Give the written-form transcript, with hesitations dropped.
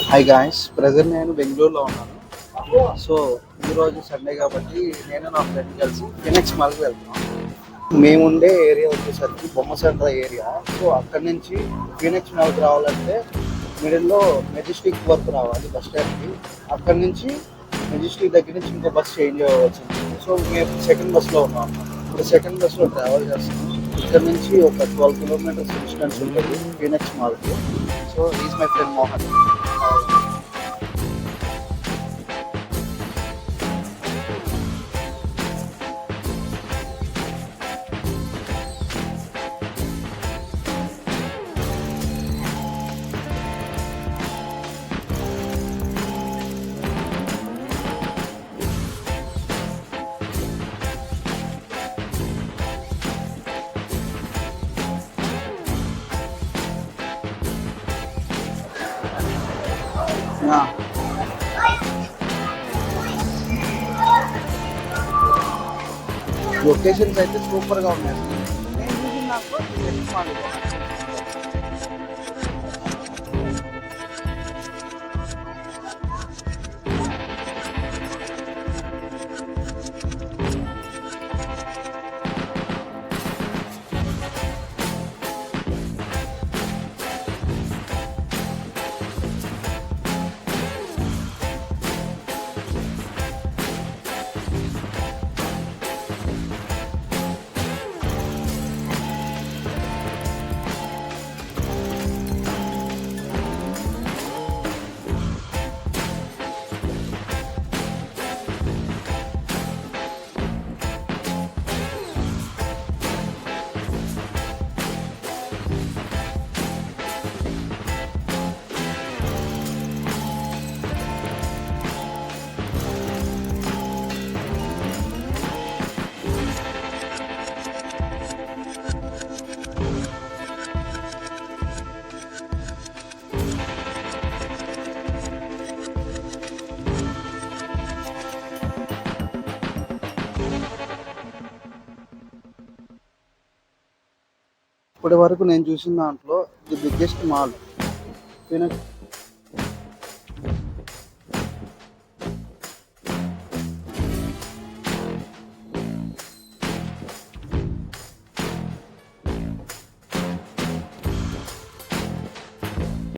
Hi guys, present నేను బెంగళూరులో ఉన్నాను. సో ఈరోజు సండే కాబట్టి నేను నా ఫ్రెండ్ కలిసి ఫినిక్స్ మాల్కి వెళ్తున్నాం. మేముండే ఏరియా వచ్చేసరికి బొమ్మసండ్ర ఏరియా. సో అక్కడి నుంచి ఫినిక్స్ మాల్కి రావాలంటే మిడిల్లో మెజెస్టిక్ వరకు రావాలి బస్ స్టాండ్కి. అక్కడి నుంచి మెజెస్టిక్ దగ్గర నుంచి ఇంకో బస్ చేంజ్ అవ్వచ్చు. సో మేము సెకండ్ బస్లో ఉన్నాం. ఇప్పుడు సెకండ్ బస్లో ట్రావెల్ చేస్తున్నాం. ఇక్కడ నుంచి ఒక 12 కిలోమీటర్స్ డిస్టెన్స్ ఉంటుంది ఫినిక్స్ మాల్కి. So is my friend Mohan. Locations అయితే సూపర్గా ఉన్నాయి. నేను చూసిన నాకు ఫినిక్స్ మాల్ ఇప్పటి వరకు నేను చూసిన దాంట్లో ది బిగ్గెస్ట్ మాల్